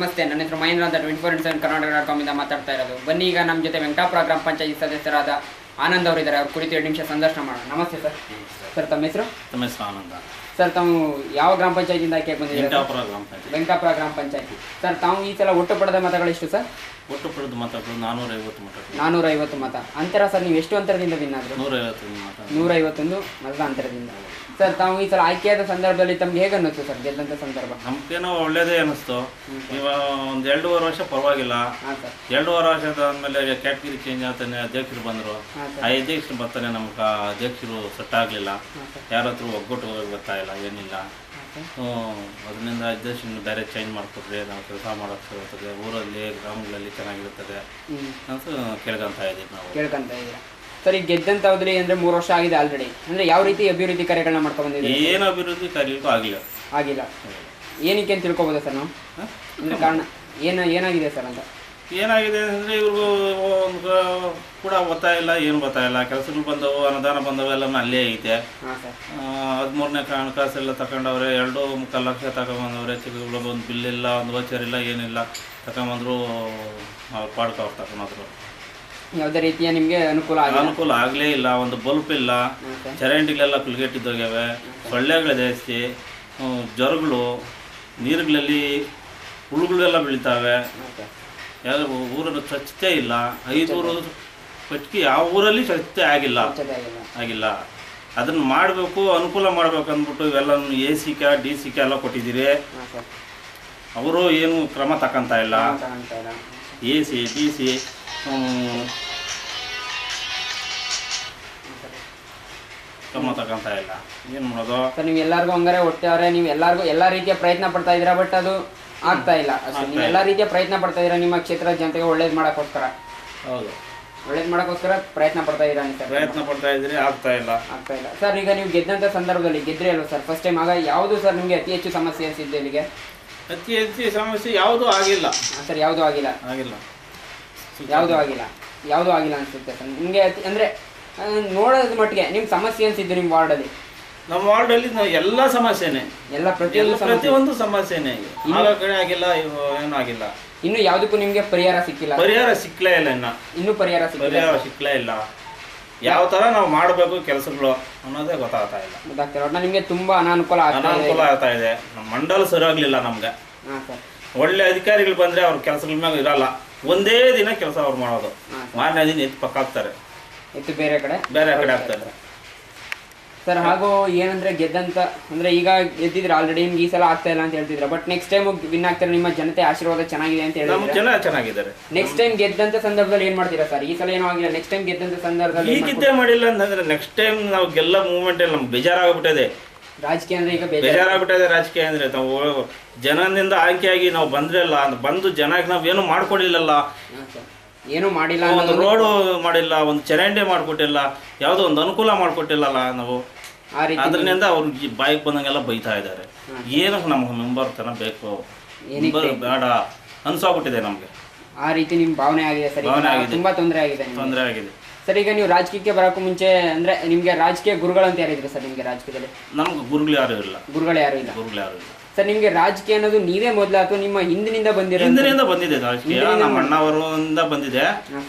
ನಮಸ್ತೆ, ನನ್ನ ಹೆಸರು ಮಹೇಂದ್ರ ಅಂತ 24/7 ಕರ್ನಾಟಕ.com ಇಂದ ಮಾತಾಡ್ತಾ ಇರೋದು. ಬನ್ನಿ, ಈಗ ನಮ್ಮ ಜೊತೆ ವೆಂಕಟಾಪುರ ಗ್ರಾಮ ಪಂಚಾಯತ್ ಸದಸ್ಯರಾದ ಆನಂದ್ ಅವರಿದ್ದಾರೆ. ಅವ್ರ ಕುರಿತು 2 ನಿಮಿಷ ಸಂದರ್ಶನ ಮಾಡೋಣ. ನಮಸ್ತೆ ಸರ್. ಸರ್, ತಮ್ಮ ಹೆಸರು? ತಮ್ಮ ಹೆಸರು ಆನಂದ. ಸರ್, ತಾವು ಯಾವ ಗ್ರಾಮ ಪಂಚಾಯತಿಂದ ಆಯ್ಕೆ ಬಂದಿದ್ದೀರಾ? ವೆಂಕಟಾಪುರ ಗ್ರಾಮ ಪಂಚಾಯತಿ. ಸರ್, ತಾವು ಈ ಸಲ ಒಟ್ಟು ಪಡೆದ ಮತಗಳು ಎಷ್ಟು ಸರ್? ಒಟ್ಟು ಪಡೆದ ಮತಗಳು 450 ಮತಗಳು. 450 ಮತ. ಅಂತರ ಸರ್, ನೀವು ಎಷ್ಟು ಅಂತರದಿಂದ ವಿನ್ ಆದ್ರು? 151 ಮತ. 151 ಮತದ ಅಂತರದಿಂದ. ಸರ್, ತಾವು ಈ ಸಲ ಆಯ್ಕೆಯಾದ ಸಂದರ್ಭದಲ್ಲಿ ತಮ್ಗೆ ಹೇಗೆ ಅನ್ನಿಸ್ತು ಸರ್ ಗೆದ್ದಂಥ ಸಂದರ್ಭ? ನಮ್ಗೇನೋ ಒಳ್ಳೇದೇ ಅನ್ನಿಸ್ತು. ಇವಾಗ ಒಂದು 2.5 ವರ್ಷ ಪರವಾಗಿಲ್ಲ. ಹಾಂ ಸರ್. 2.5 ವರ್ಷದ ಆದಮೇಲೆ ಕ್ಯಾಟಗಿರಿ ಚೇಂಜ್ ಆಗ್ತಾನೆ, ಅಧ್ಯಕ್ಷರು ಬಂದರು. ಆ ಅಧ್ಯಕ್ಷರು ಬರ್ತಾನೆ ನಮ್ಗೆ ಅಧ್ಯಕ್ಷರು ಸೆಟ್ ಆಗಲಿಲ್ಲ. ಯಾರ ಹತ್ರ ಒಗ್ಗಟ್ಟು ಗೊತ್ತಾಯಿಲ್ಲ, ಏನಿಲ್ಲ. ಅದರಿಂದ ಅಧ್ಯಕ್ಷನ ಬೇರೆ ಚೇಂಜ್ ಮಾಡಿಕೊಟ್ರೆ ನಾವು ಕೆಲಸ ಮಾಡೋಕ್ಕೆ ಇರ್ತದೆ, ಊರಲ್ಲಿ ಗ್ರಾಮಗಳಲ್ಲಿ ಚೆನ್ನಾಗಿರ್ತದೆ ಅಂತ ಕೇಳ್ಕೊಂತ ಇದ್ದೀವಿ ನಾವು. ಕೇಳ್ಕೊಂತ ಇದ್ದೀರಾ ಸರ್? ಈಗ ಗೆದ್ದಂತ ಅವಧಿ ಅಂದ್ರೆ 3 ವರ್ಷ ಆಗಿದೆ ಆಲ್ರೆಡಿ. ಅಂದ್ರೆ ಯಾವ ರೀತಿ ಅಭಿವೃದ್ಧಿ ಕಾರ್ಯಗಳನ್ನ ಮಾಡ್ಕೊಂಡು ಬಂದಿದ್ದೀರಿ? ಏನು ಅಭಿವೃದ್ಧಿ ಕಾರ್ಯಕ್ಕೂ ಆಗಿಲ್ಲ. ಏನಕ್ಕೆ ಅಂತ ತಿಳ್ಕೊಬೋದಾ ಸರ್ ನಾವು? ಅಂದ್ರೆ ಕಾರಣ ಏನಾಗಿದೆ ಸರ್ ಅಂತ? ಏನಾಗಿದೆ ಅಂದರೆ ಇವ್ರಿಗೂ ಕೂಡ ಗೊತ್ತಾಯಿಲ್ಲ, ಏನು ಗೊತ್ತಾಯಿಲ್ಲ. ಕೆಲಸಗಳು ಬಂದವು, ಅನುದಾನ ಬಂದವು, ಎಲ್ಲನೂ ಅಲ್ಲೇ ಐತೆ. 13ನೇ ಹಣಕಾಸೆಲ್ಲ ತಗೊಂಡವ್ರೆ, 2.25 ಲಕ್ಷ ತಗೊಂಬಂದವ್ರೆ. ಚಿಕ್ಕಗಳು ಒಂದು ಬಿಲ್ ಇಲ್ಲ, ಒಂದು ವೋಚರ್ ಇಲ್ಲ, ಏನಿಲ್ಲ. ತಗೊಂಬಂದ್ರು ಅವ್ರು ಪಾಡ್ಕ ಅವ್ರು ತಗೊಂಡ್ರು. ಯಾವುದೇ ರೀತಿಯ ನಿಮಗೆ ಅನುಕೂಲ ಆಗಲೇ ಇಲ್ಲ. ಒಂದು ಬಲ್ಪ್ ಇಲ್ಲ, ಚರಂಡಿಗಳೆಲ್ಲ ಕುಲ್ಗೆಟ್ಟಿದ್ದೋಗ್ಯಾವೆ, ಸೊಳ್ಳೆಗಳು ಜಾಸ್ತಿ, ಜ್ವರಗಳು, ನೀರುಗಳಲ್ಲಿ ಹುಳುಗಳೆಲ್ಲ ಬೀಳ್ತಾವೆ. ಯಾರು ಊರಲ್ಲಿ ಸ್ವಚ್ಛತೆ ಇಲ್ಲ. 5 ಊರು ಪೈಕಿ ಯಾವ ಊರಲ್ಲಿ ಸ್ವಚ್ಛತೆ ಆಗಿಲ್ಲ. ಅದನ್ನು ಮಾಡಬೇಕು, ಅನುಕೂಲ ಮಾಡಬೇಕು ಅಂದ್ಬಿಟ್ಟು ಇವೆಲ್ಲ AC DC ಎಲ್ಲ ಕೊಟ್ಟಿದ್ದೀರಿ. ಅವರು ಏನು ಕ್ರಮ ತಗೊಂತ ಇಲ್ಲ. AC DC ಕ್ರಮ ತಗೊಂತ ಇಲ್ಲ. ಏನು ಮಾಡೋದು ಸರ್? ನೀವು ಎಲ್ಲರಿಗೂ ಹಂಗಾರೆ ಒಟ್ಟಾರೆ ನೀವು ಎಲ್ಲ ರೀತಿಯ ಪ್ರಯತ್ನ ಪಡ್ತಾ ಇದ್ದೀರಾ, ಬಟ್ ಅದು ಆಗ್ತಾ ಇಲ್ಲ. ನೀವು ಎಲ್ಲ ರೀತಿಯ ಪ್ರಯತ್ನ ಪಡ್ತಾ ಇದ್ದೀರಾ ನಿಮ್ಮ ಕ್ಷೇತ್ರದ ಜನತೆಗೆ ಒಳ್ಳೇದು ಮಾಡೋಕ್ಕೋಸ್ಕರ. ಹೌದು, ಒಳ್ಳೇದು ಮಾಡೋಕ್ಕೋಸ್ಕರ ಪ್ರಯತ್ನ ಪಡ್ತಾ ಇದ್ದೀರಾ ಅಂತ? ಪ್ರಯತ್ನ ಪಡ್ತಾ ಇದ್ದೀರಿ, ಆಗ್ತಾ ಇಲ್ಲ ಸರ್. ಈಗ ನೀವು ಗೆದ್ದಂಥ ಸಂದರ್ಭದಲ್ಲಿ ಗೆದ್ರಿ ಅಲ್ವ ಸರ್ ಫಸ್ಟ್ ಟೈಮ್? ಆಗ ಯಾವುದು ಸರ್ ನಿಮಗೆ ಅತಿ ಹೆಚ್ಚು ಸಮಸ್ಯೆ ಅನಿಸಿದ್ದು? ಇಲ್ಲಿಗೆ ಅತಿ ಹೆಚ್ಚು ಸಮಸ್ಯೆ ಯಾವುದೂ ಆಗಿಲ್ಲ ಸರ್. ಯಾವುದೂ ಆಗಿಲ್ಲ ಅನಿಸುತ್ತೆ ಸರ್ ನಿಮಗೆ? ಅಂದರೆ ನೋಡೋದ ಮಟ್ಟಿಗೆ ನಿಮ್ಮ ಸಮಸ್ಯೆ ಅನಿಸಿದ್ದು ನಿಮ್ಮ ವಾರ್ಡಲ್ಲಿ? ನಮ್ಮ ವಾರ್ಡಲ್ಲಿ ಎಲ್ಲ ಸಮಸ್ಯೆನೇ, ಪ್ರತಿಯೊಂದು ಸಮಸ್ಯೆನೇ. ಆಗ ಕಡೆ ಆಗಿಲ್ಲ, ಏನೂ ಆಗಿಲ್ಲ. ಇನ್ನು ಯಾವುದಕ್ಕೂ ನಿಮಗೆ ಪರಿಹಾರ ಸಿಕ್ಕಿಲ್ಲ? ಪರಿಹಾರ ಸಿಕ್ಕಲೇ ಇಲ್ಲ. ಇನ್ನೂ ಪರಿಹಾರ ಸಿಕ್ಕಲೇ ಇಲ್ಲ. ಯಾವ ಥರ ನಾವು ಮಾಡಬೇಕು ಕೆಲಸಗಳು ಅನ್ನೋದೇ ಗೊತ್ತಾಗ್ತಾ ಇಲ್ಲ. ನಿಮಗೆ ತುಂಬಾ ಅನಾನುಕೂಲ ಆಗ್ತಾ ಇದೆ. ನಮ್ಮ ಮಂಡಲ ಸರಿಯಾಗಲಿಲ್ಲ ನಮ್ಗೆ. ಒಳ್ಳೆ ಅಧಿಕಾರಿಗಳು ಬಂದರೆ ಅವ್ರ ಕೆಲಸಗಳ ಮ್ಯಾಗ ಇರಲ್ಲ. ಒಂದೇ ದಿನ ಕೆಲಸ ಅವ್ರು ಮಾಡೋದು, ಮಾರನೇ ದಿನ ಎತ್ತು ಪಕ್ಕ ಹಾಕ್ತಾರೆ, ಬೇರೆ ಕಡೆ ಆಗ್ತಾರೆ ಸರ್. ಹಾಗೂ ಏನಂದ್ರೆ ಗೆದ್ದಂತ ಅಂದ್ರೆ ಈಗ ಗೆದ್ದಿದ್ರೆ ಆಲ್ರೆಡಿ ನಿಮ್ಗೆ ಈ ಸಲ ಆಗ್ತಾ ಇಲ್ಲ ಅಂತ ಹೇಳ್ತಿದ್ರೆ, ಬಟ್ ನೆಕ್ಸ್ಟ್ ಟೈಮ್ ವಿನ್ ಆಗ್ತಾರೆ, ನಿಮ್ಮ ಜನತೆ ಆಶೀರ್ವಾದ ಚೆನ್ನಾಗಿದೆ ಅಂತ ಹೇಳಿದ್ರೆ ಚೆನ್ನಾಗಿದ್ದಾರೆ. ನೆಕ್ಸ್ಟ್ ಟೈಮ್ ಗೆದ್ದಂತ ಸಂದರ್ಭದಲ್ಲಿ ಏನ್ ಮಾಡ್ತೀರಾ ಸರ್? ಈ ಸಲ ಏನೋ ಆಗಿಲ್ಲ, ನೆಕ್ಸ್ಟ್ ಟೈಮ್ ಗೆದ್ದಂತ ಸಂದರ್ಭದಲ್ಲಿ ಈಗಿದ್ದೇ ಮಾಡಿಲ್ಲ ಅಂತಂದ್ರೆ ನೆಕ್ಸ್ಟ್ ಟೈಮ್ ನಾವು ಗೆಲ್ಲ ಮೂವ್ಮೆಂಟ್ ಅಲ್ಲಿ ನಮ್ಗೆ ಬೇಜಾರಾಗ್ಬಿಟ್ಟಿದೆ. ರಾಜಕೀಯ ಅಂದ್ರೆ ಈಗ ಬೇಜಾರಾಗ್ಬಿಟ್ಟಿದೆ. ರಾಜಕೀಯ ಅಂದ್ರೆ ನಾವು ಜನದಿಂದ ಆಯ್ಕೆಯಾಗಿ ನಾವು ಬಂದ್ರಲ್ಲ, ಬಂದು ಜನಕ್ಕೆ ನಾವು ಏನು ಮಾಡ್ಕೊಡಿಲ್ಲಲ್ಲ, ಏನು ಮಾಡಿಲ್ಲ. ಒಂದು ರೋಡು ಮಾಡಿಲ್ಲ, ಒಂದು ಚರಂಡಿ ಮಾಡ್ಕೊಟ್ಟಿಲ್ಲ, ಯಾವುದೋ ಒಂದು ಅನುಕೂಲ ಮಾಡ್ಕೊಟ್ಟಿಲ್ಲಲ್ಲ ನಾವು. ಅದರಿಂದ ಅವ್ರಿಗೆ ಬಾಯಿಗೆ ಬಂದಂಗೆಲ್ಲ ಬೈತಾ ಇದ್ದಾರೆ. ಏನಕ್ಕೆ ನಮ್ಗೆ ಮೆಂಬರ್ ತನ ಬೇಕು, ಬೇಡ ಅನ್ಸೋಗ್ಬಿಟ್ಟಿದೆ ನಮ್ಗೆ. ಆ ರೀತಿ ನಿಮ್ ಭಾವನೆ ಆಗಿದೆ ಸರ್? ತುಂಬಾ ತೊಂದರೆ ಆಗಿದೆ ಸರ್. ಈಗ ನೀವು ರಾಜಕೀಯಕ್ಕೆ ಬರೋಕ್ಕೂ ಮುಂಚೆ ಅಂದ್ರೆ ನಿಮ್ಗೆ ರಾಜಕೀಯ ಗುರುಗಳು ಅಂತ ಯಾರಿದ್ರು ಸರ್ ನಿಮ್ಗೆ ರಾಜಕೀಯದಲ್ಲಿ? ನಮ್ಗೆ ಗುರುಗಳು ಯಾರು ಇಲ್ಲ ಸರ್. ನಿಮ್ಗೆ ರಾಜಕೀಯ ಅನ್ನೋದು ನೀವೇ ಮೊದಲು ಅಥವಾ ನಿಮ್ಮ ಹಿಂದಿನಿಂದ ಬಂದಿದೆ ರಾಜಕೀಯ? ನಮ್ಮ ಅಣ್ಣವರಿಂದ ಬಂದಿದೆ.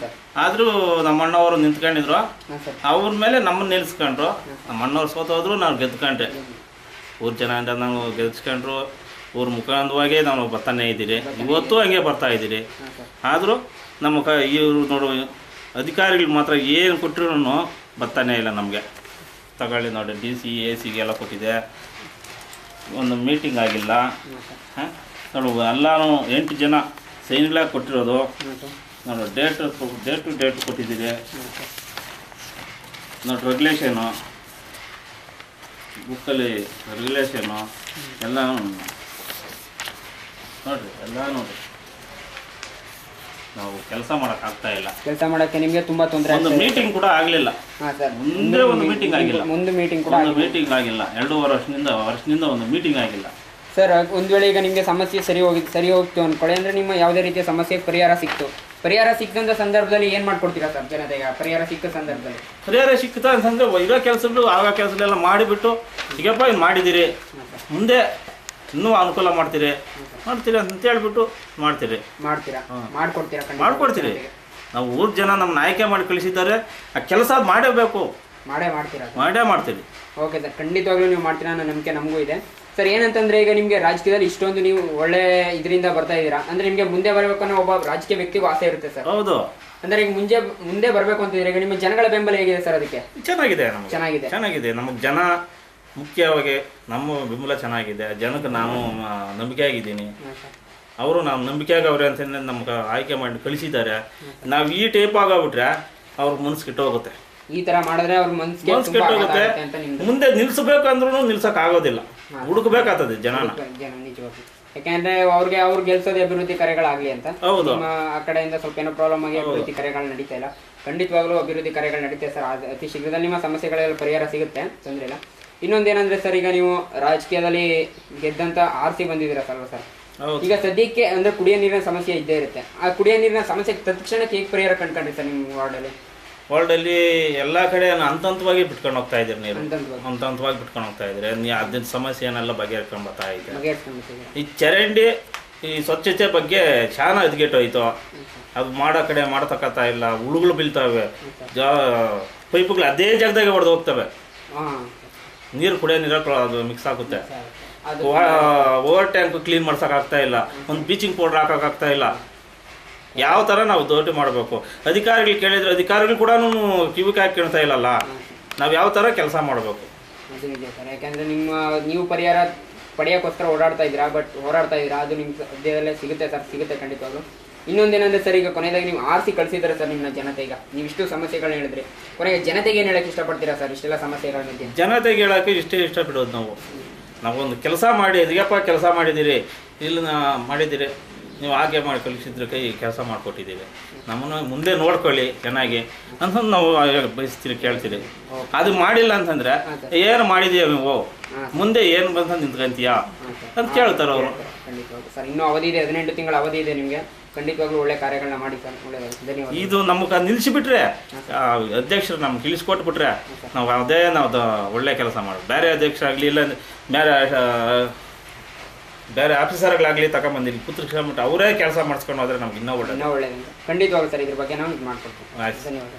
ಆದ್ರೂ ನಮ್ಮ ಅಣ್ಣವರು ನಿಂತ್ಕೊಂಡಿದ್ರು, ಅವ್ರ ಮೇಲೆ ನಮ್ಮನ್ನ ನಿಲ್ಸ್ಕೊಂಡ್ರು. ನಮ್ಮ ಅಣ್ಣವ್ರು ಸೋತೋದ್ರು, ನಾವು ಗೆದ್ಕೊಂಡೆ. ಊರ್ ಜನ ನಾವು ಗೆದ್ಸ್ಕೊಂಡ್ರು. ಊರ ಮುಖಾಂತವಾಗಿ ನಾವು ಬರ್ತಾನೆ ಇದ್ದೀರಿ, ಇವತ್ತು ಹಂಗೆ ಬರ್ತಾ ಇದ್ದೀರಿ. ಆದರೂ ನಮ್ಮ ಇವರು ನೋಡು, ಅಧಿಕಾರಿಗಳು ಮಾತ್ರ ಏನು ಕೊಟ್ಟರು ಬರ್ತಾನೆ ಇಲ್ಲ ನಮಗೆ. ತಗೊಳ್ಳಿ ನೋಡಿ, DC AC ಕೊಟ್ಟಿದೆ, ಒಂದು ಮೀಟಿಂಗ್ ಆಗಿಲ್ಲ. ನೋಡು, ಎಲ್ಲನೂ 8 ಜನ ಸೈನ್ಗಳಾಗಿ ಕೊಟ್ಟಿರೋದು. ನೋಡು, ಡೇಟ್ ಟು ಡೇಟ್ ಕೊಟ್ಟಿದ್ದೀರಿ. ನೋಡಿ, ರೆಗ್ಯುಲೇಷನು ಬುಕ್ಕಲ್ಲಿ ರೆಗ್ಯುಲೇಷನು ಎಲ್ಲ ನೋಡಿರಿ, ಎಲ್ಲ ನೋಡಿ. ನಾವು ಕೆಲಸ ಮಾಡೋಕ್ಕಾಗ್ತಾ ಇಲ್ಲ. ಕೆಲಸ ಮಾಡೋಕ್ಕೆ ನಿಮಗೆ ತುಂಬ ತೊಂದರೆ. ಒಂದು ಮೀಟಿಂಗ್ ಕೂಡ ಆಗಲಿಲ್ಲ. ಮುಂದೆ ಒಂದು ಮೀಟಿಂಗ್ ಆಗಿಲ್ಲ. 2.5 ಆಗಿಲ್ಲ. 2.5 ವರ್ಷದಿಂದ ಒಂದು ಮೀಟಿಂಗ್ ಆಗಿಲ್ಲ ಸರ್. ಒಂದು ವೇಳೆ ಈಗ ನಿಮಗೆ ಸಮಸ್ಯೆ ಸರಿ ಹೋಗ್ತು ಅಂದ್ಕೊಳ್ಳಿ, ಅಂದರೆ ನಿಮ್ಮ ಯಾವುದೇ ರೀತಿಯ ಸಮಸ್ಯೆ ಪರಿಹಾರ ಸಿಕ್ತಂಥ ಸಂದರ್ಭದಲ್ಲಿ ಏನು ಮಾಡ್ಕೊಡ್ತೀರಾ ಸರ್ ಜನತೆಗೆ? ಪರಿಹಾರ ಸಿಕ್ಕ ಸಂದರ್ಭದಲ್ಲಿ ಪರಿಹಾರ ಸಿಕ್ತಾ ಅಂತಂದರೆ ಇರೋ ಕೆಲಸಗಳು ಆಗ ಕೆಲಸಗಳೆಲ್ಲ ಮಾಡಿಬಿಟ್ಟು ಈಗಪ್ಪ ಇದು ಮಾಡಿದ್ದೀರಿ, ಮುಂದೆ ಇನ್ನೂ ಅನುಕೂಲ ಮಾಡ್ತೀರಿ ಅಂತ ಹೇಳ್ಬಿಟ್ಟು ಮಾಡ್ತೀರಿ. ಮಾಡ್ತೀರಾ? ಮಾಡ್ಕೊಡ್ತೀರಾ? ಮಾಡ್ಕೊಡ್ತೀರಿ. ನಾವು ಊರ ಜನ ನಮ್ಮನ್ನ ಆಯ್ಕೆ ಮಾಡಿ ಕಳಿಸಿದ್ದಾರೆ, ಆ ಕೆಲಸ ಮಾಡೇಬೇಕು. ಮಾಡೇ ಮಾಡ್ತೀವಿ. ಓಕೆ ಸರ್, ಖಂಡಿತವಾಗ್ಲೂ ನೀವು ಮಾಡ್ತೀರಾ ಅನ್ನೋ ನಂಬಿಕೆ ನಮಗೂ ಇದೆ ಸರ್. ಏನಂತಂದ್ರೆ ಈಗ ನಿಮಗೆ ರಾಜಕೀಯದಲ್ಲಿ ಇಷ್ಟೊಂದು ನೀವು ಒಳ್ಳೆ ಇದರಿಂದ ಬರ್ತಾ ಇದ್ದೀರಾ ಅಂದ್ರೆ ನಿಮಗೆ ಮುಂದೆ ಬರಬೇಕು ಅನ್ನೋ ಒಬ್ಬ ರಾಜಕೀಯ ವ್ಯಕ್ತಿಗೂ ಆಸೆ ಇರುತ್ತೆ ಸರ್. ಹೌದು. ಅಂದ್ರೆ ಈಗ ಮುಂದೆ ಬರಬೇಕು ಅಂತಿದ್ರೆ ಈಗ ನಿಮ್ಮ ಜನಗಳ ಬೆಂಬಲ ಹೇಗಿದೆ ಸರ್? ಅದಕ್ಕೆ ಚೆನ್ನಾಗಿದೆ. ನಮಗೆ ಜನ ಮುಖ್ಯವಾಗಿ ನಮ್ಮ ಬೆಂಬಲ ಚೆನ್ನಾಗಿದೆ. ಜನಕ್ಕೆ ನಾವು ನಂಬಿಕೆ ಆಗಿದ್ದೀನಿ, ಅವರು ನಾವು ನಂಬಿಕೆಯಾಗಿ ಅವ್ರೆ ಅಂತ ನಮ್ಗೆ ಆಯ್ಕೆ ಮಾಡಿ ಕಳಿಸಿದ್ದಾರೆ. ನಾವು ಈ ಟೈಪ್ ಆಗೋಗ್ಬಿಟ್ರೆ ಅವ್ರ ಮನಸ್ಸು ಕೆಟ್ಟೋಗುತ್ತೆ. ಈ ತರ ಮಾಡಿದ್ರೆ ಅವ್ರ ಮನಸ್ಸು ಕೆಟ್ಟೋಗುತ್ತೆ. ಮುಂದೆ ನಿಲ್ಸಬೇಕಂದ್ರೂ ನಿಲ್ಸಕ್ ಆಗೋದಿಲ್ಲ, ಹುಡುಕ್ಬೇಕಾಗ್ತದೆ ಜನ. ನಿಜವಾಗಿ, ಯಾಕಂದ್ರೆ ಅವ್ರು ಗೆಲ್ಸೋದೇ ಅಭಿವೃದ್ಧಿ ಕಾರ್ಯಗಳಾಗ್ಲಿ ಅಂತ. ಹೌದು. ಆ ಕಡೆಯಿಂದ ಸ್ವಲ್ಪ ಏನೋ ಪ್ರಾಬ್ಲಮ್ ಆಗಿ ಅಭಿವೃದ್ಧಿ ಕಾರ್ಯಗಳು ನಡೀತಾ ಇಲ್ಲ. ಖಂಡಿತವಾಗ್ಲೂ ಅಭಿವೃದ್ಧಿ ಕಾರ್ಯಗಳು ನಡೀತೆ ಸರ್. ಅತಿ ಶೀಘ್ರದಲ್ಲಿ ನಿಮ್ಮ ಸಮಸ್ಯೆಗಳೆಲ್ಲ ಪರಿಹಾರ ಸಿಗುತ್ತೆ, ತೊಂದರೆ ಇಲ್ಲ. ಇನ್ನೊಂದೇನಂದ್ರೆ ಸರ್, ಈಗ ನೀವು ರಾಜಕೀಯದಲ್ಲಿ ಗೆದ್ದಂತ ಆರ್ಸಿ ಬಂದಿದ್ದೀರಾ ಸರ್. ಈಗ ಸದ್ಯಕ್ಕೆ ಅಂದ್ರೆ ಕುಡಿಯೋ ನೀರಿನ ಸಮಸ್ಯೆ ಇದ್ದೇ ಇರುತ್ತೆ. ಆ ಕುಡಿಯೋ ನೀರಿನ ಸಮಸ್ಯೆ ತಕ್ಷಣಕ್ಕೆ ಹೇಗೆ ಪರಿಹಾರ ಕಂಡ್ಕೊಂಡ್ರಿ ಸರ್ ನಿಮ್ಮ ವಾರ್ಡಲ್ಲಿ? ಎಲ್ಲ ಕಡೆ ಹಂತವಾಗಿ ಬಿಟ್ಕೊಂಡು ಹೋಗ್ತಾ ಇದ್ದೀರಿ ನೀರು, ಹಂತವಾಗಿ ಬಿಟ್ಕೊಂಡು ಹೋಗ್ತಾ ಇದ್ದೀರಿ. ಅದ್ರ ಸಮಸ್ಯೆ ಏನೆಲ್ಲ ಬಗೆಹರ್ಕೊಂಡು ಬರ್ತಾ ಇದೆ. ಈ ಚರಂಡಿ ಈ ಸ್ವಚ್ಛತೆ ಬಗ್ಗೆ ಶಾನ ಎದ್ಗೆಟ್ಟೋಯ್ತು. ಅದು ಮಾಡೋ ಕಡೆ ಮಾಡತಕ್ಕಂಥ ಇಲ್ಲ, ಹುಳುಗಳು ಬೀಳ್ತವೆ, ಪೈಪುಗಳು ಅದೇ ಜಾಗದಾಗೆ ಹೊಡೆದು ಹೋಗ್ತವೆ. ನೀರು ಕುಡಿಯೋ ನೀರು ಅದು ಮಿಕ್ಸ್ ಆಗುತ್ತೆ. ಓವರ್ ಟ್ಯಾಂಕ್ ಕ್ಲೀನ್ ಮಾಡ್ಸೋಕ್ಕಾಗ್ತಾ ಇಲ್ಲ, ಒಂದು ಬ್ಲೀಚಿಂಗ್ ಪೌಡರ್ ಹಾಕೋಕ್ಕಾಗ್ತಾ ಇಲ್ಲ. ಯಾವ ಥರ ನಾವು ದೋಟಿ ಮಾಡಬೇಕು? ಅಧಿಕಾರಿಗಳು ಕೇಳಿದ್ರೆ ಅಧಿಕಾರಿಗಳು ಕೂಡ ಕಿವಿಗೆ ಹಾಕಿ ಕೇಳ್ತಾ ಇಲ್ಲಲ್ಲ. ನಾವು ಯಾವ ಥರ ಕೆಲಸ ಮಾಡಬೇಕು? ಅದು ನಿಜ ಸರ್. ಯಾಕಂದರೆ ನೀವು ಪರಿಹಾರ ಪಡೆಯೋಕ್ಕೋಸ್ಕರ ಹೋರಾಡ್ತಾ ಇದ್ದೀರಾ, ಅದು ನಿಮ್ಮ ಸದ್ಯದಲ್ಲೇ ಸಿಗುತ್ತೆ ಸರ್, ಸಿಗುತ್ತೆ ಖಂಡಿತವಾಗ್ಲು. ಇನ್ನೊಂದೇನಂದ್ರೆ ಸರ್, ಈಗ ಕೊನೆಯದಾಗಿ ನೀವು ಆರಿಸಿ ಕಳಿಸಿದ್ರೆ ಸರ್ ನಿಮ್ಮ ಜನತೆಗೆ, ನೀವು ಇಷ್ಟು ಸಮಸ್ಯೆಗಳನ್ನ ಹೇಳಿದ್ರಿ, ಕೊನೆಗೆ ಜನತೆಗೆ ಏನು ಹೇಳಕ್ಕೆ ಇಷ್ಟಪಡ್ತೀರಾ ಸರ್? ಇಷ್ಟೆಲ್ಲ ಸಮಸ್ಯೆಗಳನ್ನ ಜನತೆಗೆ ಹೇಳೋಕ್ಕೆ ಇಷ್ಟಪಡೋದು ನಾವೊಂದು ಕೆಲಸ ಮಾಡಿ ಇದೆಯಪ್ಪ, ಕೆಲಸ ಮಾಡಿದ್ದೀರಿ, ಇಲ್ಲಿ ಮಾಡಿದ್ದೀರಿ, ನೀವು ಹಾಗೆ ಮಾಡಿ ಕಲಿಸಿದ್ರೆ ಕೈ ಕೆಲಸ ಮಾಡಿಕೊಟ್ಟಿದ್ದೀವಿ, ನಮ್ಮನ್ನು ಮುಂದೆ ನೋಡ್ಕೊಳ್ಳಿ ಚೆನ್ನಾಗಿ ಅಂತಂದು ನಾವು ಬಯಸ್ತೀರಿ, ಕೇಳ್ತೀರಿ. ಅದು ಮಾಡಿಲ್ಲ ಅಂತಂದರೆ ಏನು ಮಾಡಿದೀಯ ನೀವು, ಮುಂದೆ ಏನು ಬಂತ ನಿಂತ್ಕೊಂತೀಯಾ ಅಂತ ಕೇಳ್ತಾರೆ ಅವರು. ಖಂಡಿತವಾಗ್ಲೂ ಸರ್, ಇನ್ನೂ ಅವಧಿ ಇದೆ, 18 ತಿಂಗಳ ಅವಧಿ ಇದೆ ನಿಮಗೆ. ಖಂಡಿತವಾಗ್ಲೂ ಒಳ್ಳೆ ಕಾರ್ಯಗಳನ್ನ ಮಾಡಿ ಸರ್, ಒಳ್ಳೆಯದಾಗಿ. ಧನ್ಯವಾದ. ಇದು ನಮಗೆ ನಿಲ್ಲಿಸಿಬಿಟ್ರೆ, ಅಧ್ಯಕ್ಷರು ನಮ್ಗೆ ತಿಳಿಸ್ಕೊಟ್ಬಿಟ್ರೆ ನಾವು ಅದೇ ನಾವು ಒಳ್ಳೆ ಕೆಲಸ ಮಾಡೋದು. ಬೇರೆ ಅಧ್ಯಕ್ಷರಾಗಲಿ ಇಲ್ಲ ಬೇರೆ ಆಫೀಸರ್ಗಳಾಗಲಿ ತಗೊಂಬಂದಿರಿ ಕೂತ್ರಿಸ್ಕೊಂಡ್ಬಿಟ್ಟು ಅವರೇ ಕೆಲಸ ಮಾಡಿಸ್ಕೊಂಡು ಹೋದ್ರೆ ನಮ್ಗೆ ಇನ್ನೂ ಒಳ್ಳೆಯದು. ಖಂಡಿತವಾಗ್ಲೂ ಸರ್, ಇದ್ರ ಬಗ್ಗೆ ನಾವು ಇದು ಮಾಡ್ಕೊಡ್ತೀವಿ. ಧನ್ಯವಾದ.